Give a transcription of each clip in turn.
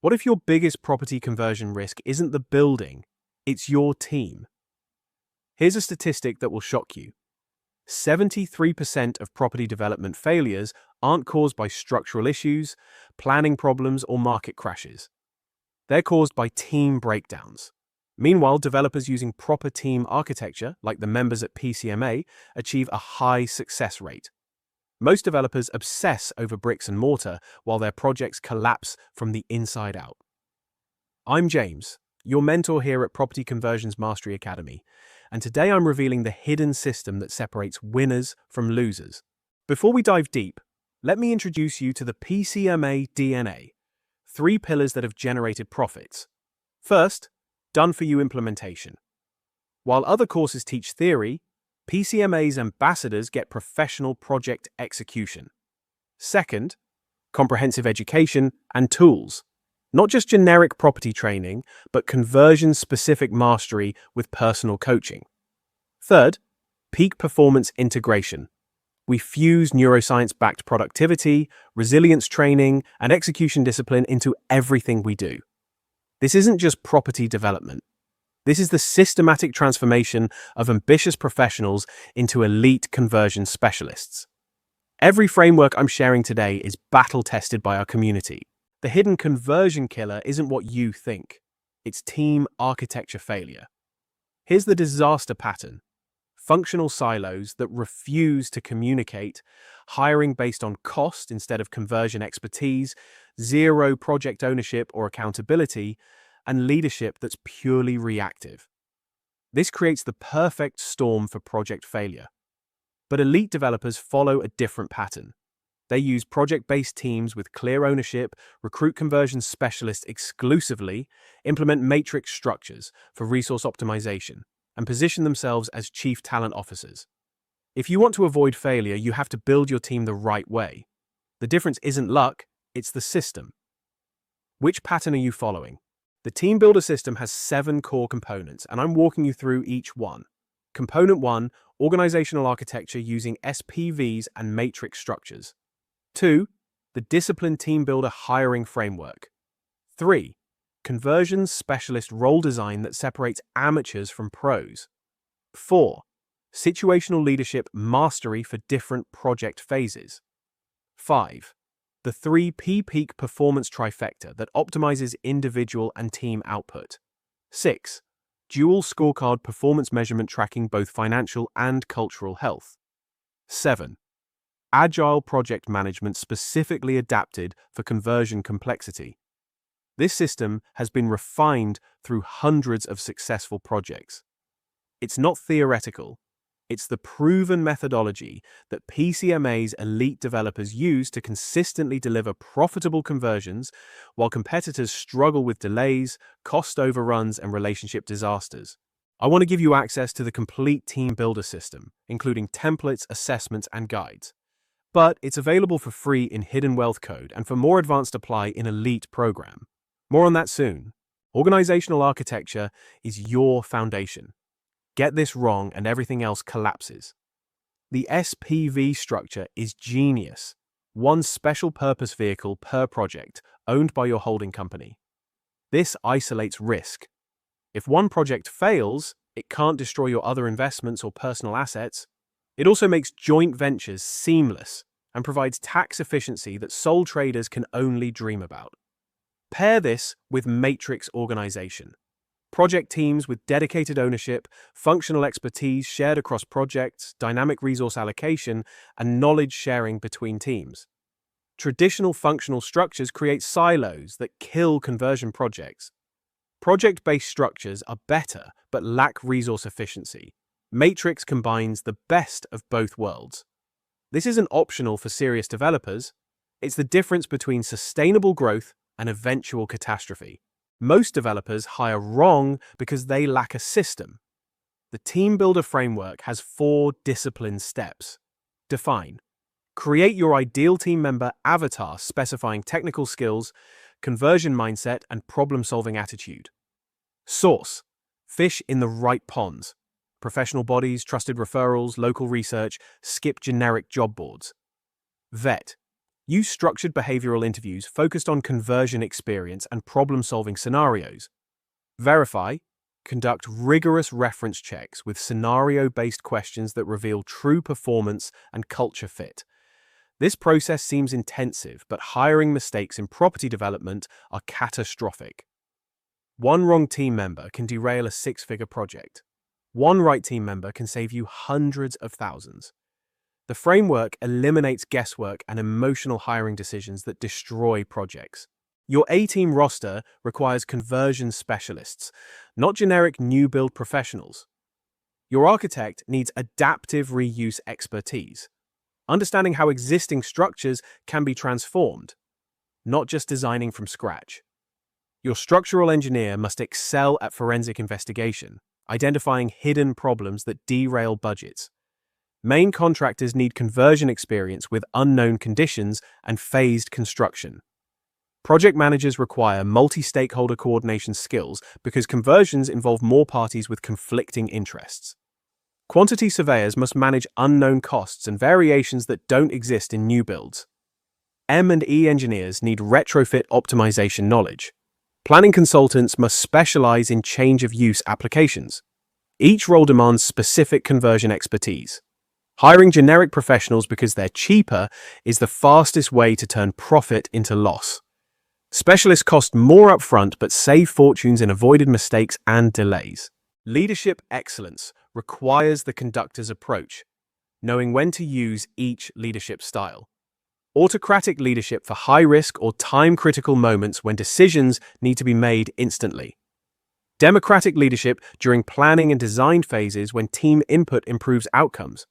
What if your biggest property conversion risk isn't the building, it's your team? Here's a statistic that will shock you. 73% of property development failures aren't caused by structural issues, planning problems, or market crashes. They're caused by team breakdowns. Meanwhile, developers using proper team architecture, like the members at PCMA, achieve a high success rate. Most developers obsess over bricks and mortar while their projects collapse from the inside out. I'm James, your mentor here at Property Conversions Mastery Academy, and today I'm revealing the hidden system that separates winners from losers. Before we dive deep, let me introduce you to the PCMA DNA, 3 pillars that have generated profits. First, done-for-you implementation. While other courses teach theory, PCMA's ambassadors get professional project execution. Second, comprehensive education and tools. Not just generic property training, but conversion-specific mastery with personal coaching. Third, peak performance integration. We fuse neuroscience-backed productivity, resilience training, and execution discipline into everything we do. This isn't just property development. This is the systematic transformation of ambitious professionals into elite conversion specialists. Every framework I'm sharing today is battle-tested by our community. The hidden conversion killer isn't what you think. It's team architecture failure. Here's the disaster pattern. Functional silos that refuse to communicate, hiring based on cost instead of conversion expertise, zero project ownership or accountability, and leadership that's purely reactive. This creates the perfect storm for project failure. But elite developers follow a different pattern. They use project-based teams with clear ownership, recruit conversion specialists exclusively, implement matrix structures for resource optimization, and position themselves as chief talent officers. If you want to avoid failure, you have to build your team the right way. The difference isn't luck, it's the system. Which pattern are you following? The Team Builder system has 7 core components, and I'm walking you through each one. Component 1, organizational architecture using SPVs and matrix structures. 2, the disciplined team builder hiring framework. 3, conversions specialist role design that separates amateurs from pros. 4, situational leadership mastery for different project phases. 5, the 3P peak performance trifecta that optimizes individual and team output. 6, dual scorecard performance measurement tracking both financial and cultural health. 7, Agile project management specifically adapted for conversion complexity. This system has been refined through hundreds of successful projects. It's not theoretical. It's the proven methodology that PCMA's elite developers use to consistently deliver profitable conversions while competitors struggle with delays, cost overruns, and relationship disasters. I want to give you access to the complete team builder system, including templates, assessments, and guides. But it's available for free in Hidden Wealth Code and for more advanced apply in Elite program. More on that soon. Organizational architecture is your foundation. Get this wrong and everything else collapses. The SPV structure is genius. One special purpose vehicle per project, owned by your holding company. This isolates risk. If one project fails, it can't destroy your other investments or personal assets. It also makes joint ventures seamless and provides tax efficiency that sole traders can only dream about. Pair this with matrix organization. Project teams with dedicated ownership, functional expertise shared across projects, dynamic resource allocation, and knowledge sharing between teams. Traditional functional structures create silos that kill conversion projects. Project-based structures are better but lack resource efficiency. Matrix combines the best of both worlds. This isn't optional for serious developers. It's the difference between sustainable growth and eventual catastrophe. Most developers hire wrong because they lack a system. The Team Builder framework has 4 discipline steps. Define. Create your ideal team member avatar specifying technical skills, conversion mindset, and problem-solving attitude. Source. Fish in the right ponds. Professional bodies, trusted referrals, local research, skip generic job boards. Vet. Use structured behavioral interviews focused on conversion experience and problem-solving scenarios. Verify. Conduct rigorous reference checks with scenario-based questions that reveal true performance and culture fit. This process seems intensive, but hiring mistakes in property development are catastrophic. One wrong team member can derail a six-figure project. One right team member can save you hundreds of thousands. The framework eliminates guesswork and emotional hiring decisions that destroy projects. Your A-team roster requires conversion specialists, not generic new build professionals. Your architect needs adaptive reuse expertise, understanding how existing structures can be transformed, not just designing from scratch. Your structural engineer must excel at forensic investigation, identifying hidden problems that derail budgets. Main contractors need conversion experience with unknown conditions and phased construction. Project managers require multi-stakeholder coordination skills because conversions involve more parties with conflicting interests. Quantity surveyors must manage unknown costs and variations that don't exist in new builds. M&E engineers need retrofit optimization knowledge. Planning consultants must specialize in change-of-use applications. Each role demands specific conversion expertise. Hiring generic professionals because they're cheaper is the fastest way to turn profit into loss. Specialists cost more upfront but save fortunes in avoided mistakes and delays. Leadership excellence requires the conductor's approach, knowing when to use each leadership style. Autocratic leadership for high-risk or time-critical moments when decisions need to be made instantly. Democratic leadership during planning and design phases when team input improves outcomes.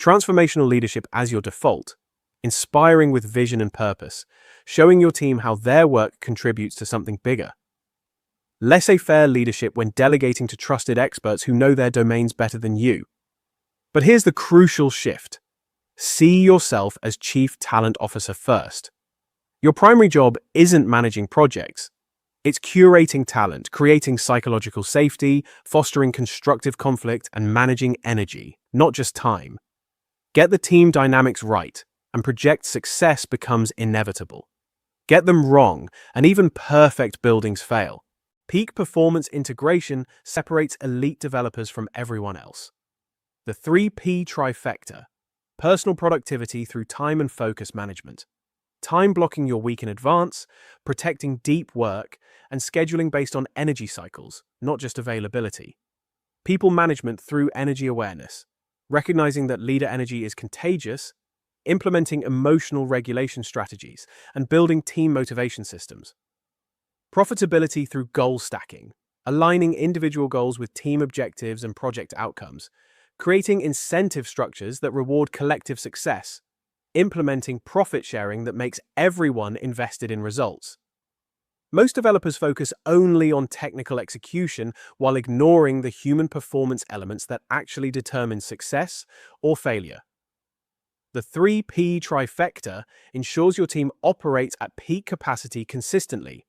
Transformational leadership as your default, inspiring with vision and purpose, showing your team how their work contributes to something bigger. Laissez-faire leadership when delegating to trusted experts who know their domains better than you. But here's the crucial shift. See yourself as Chief Talent Officer first. Your primary job isn't managing projects. It's curating talent, creating psychological safety, fostering constructive conflict, and managing energy, not just time. Get the team dynamics right, and project success becomes inevitable. Get them wrong, and even perfect buildings fail. Peak performance integration separates elite developers from everyone else. The 3P trifecta: personal productivity through time and focus management, time blocking your week in advance, protecting deep work, and scheduling based on energy cycles, not just availability. People management through energy awareness, recognizing that leader energy is contagious, implementing emotional regulation strategies, and building team motivation systems. Profitability through goal stacking, aligning individual goals with team objectives and project outcomes, creating incentive structures that reward collective success, implementing profit sharing that makes everyone invested in results. Most developers focus only on technical execution while ignoring the human performance elements that actually determine success or failure. The 3P trifecta ensures your team operates at peak capacity consistently,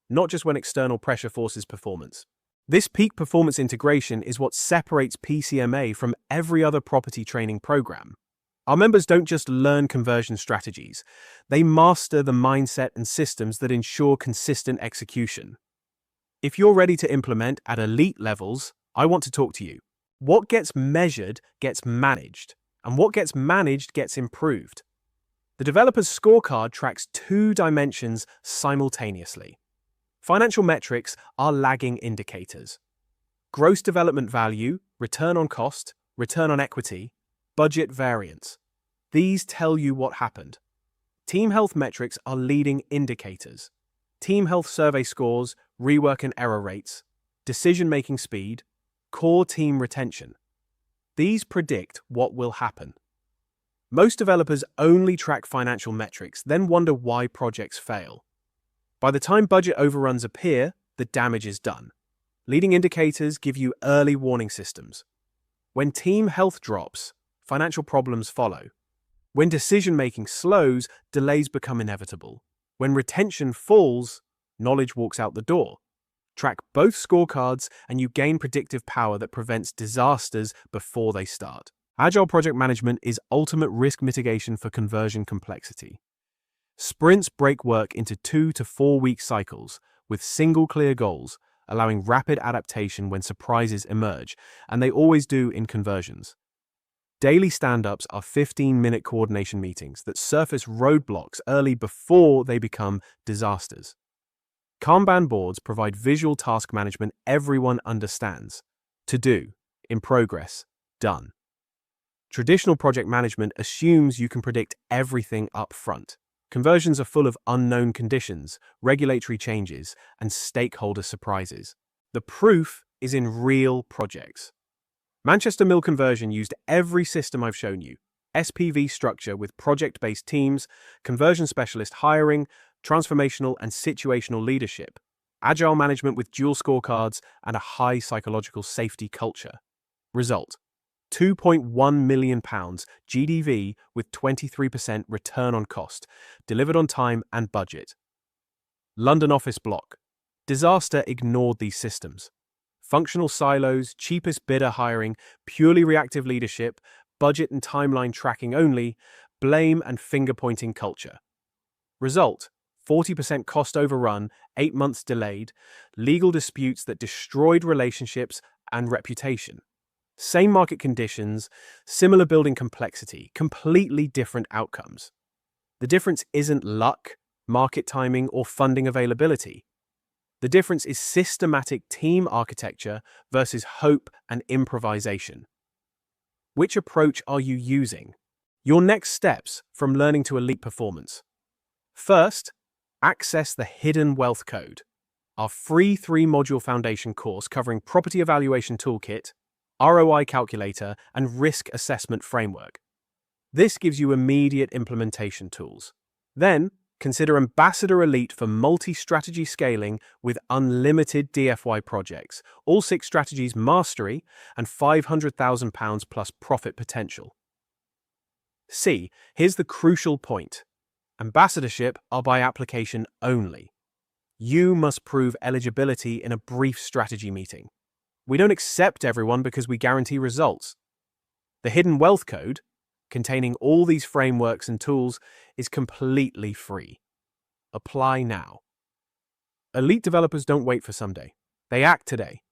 not just when external pressure forces performance. This peak performance integration is what separates PCMA from every other property training program. Our members don't just learn conversion strategies, they master the mindset and systems that ensure consistent execution. If you're ready to implement at elite levels, I want to talk to you. What gets measured gets managed, and what gets managed gets improved. The developer's scorecard tracks two dimensions simultaneously. Financial metrics are lagging indicators. Gross development value, return on cost, return on equity, budget variance. These tell you what happened. Team health metrics are leading indicators. Team health survey scores, rework and error rates, decision-making speed, core team retention. These predict what will happen. Most developers only track financial metrics, then wonder why projects fail. By the time budget overruns appear, the damage is done. Leading indicators give you early warning systems. When team health drops, financial problems follow. When decision-making slows, delays become inevitable. When retention falls, knowledge walks out the door. Track both scorecards and you gain predictive power that prevents disasters before they start. Agile project management is ultimate risk mitigation for conversion complexity. Sprints break work into 2 to 4 week cycles with single clear goals, allowing rapid adaptation when surprises emerge, and they always do in conversions. Daily stand-ups are 15-minute coordination meetings that surface roadblocks early before they become disasters. Kanban boards provide visual task management everyone understands. To do, in progress, done. Traditional project management assumes you can predict everything up front. Conversions are full of unknown conditions, regulatory changes, and stakeholder surprises. The proof is in real projects. Manchester Mill conversion used every system I've shown you: SPV structure with project-based teams, conversion specialist hiring, transformational and situational leadership, agile management with dual scorecards, and a high psychological safety culture. Result: £2.1 million GDV with 23% return on cost, delivered on time and budget. London office block. Disaster ignored these systems. Functional silos, cheapest bidder hiring, purely reactive leadership, budget and timeline tracking only, blame and finger-pointing culture. Result: 40% cost overrun, 8 months delayed, legal disputes that destroyed relationships and reputation. Same market conditions, similar building complexity, completely different outcomes. The difference isn't luck, market timing, or funding availability. The difference is systematic team architecture versus hope and improvisation. Which approach are you using? Your next steps from learning to elite performance. First, access the Hidden Wealth Code, our free 3-module foundation course covering property evaluation toolkit, ROI calculator, and risk assessment framework. This gives you immediate implementation tools. Then, consider Ambassador Elite for multi-strategy scaling with unlimited DFY projects, all 6 strategies mastery, and £500,000 plus profit potential. C. Here's the crucial point. Ambassadorship are by application only. You must prove eligibility in a brief strategy meeting. We don't accept everyone because we guarantee results. The Hidden Wealth Code, containing all these frameworks and tools, is completely free. Apply now. Elite developers don't wait for someday. They act today.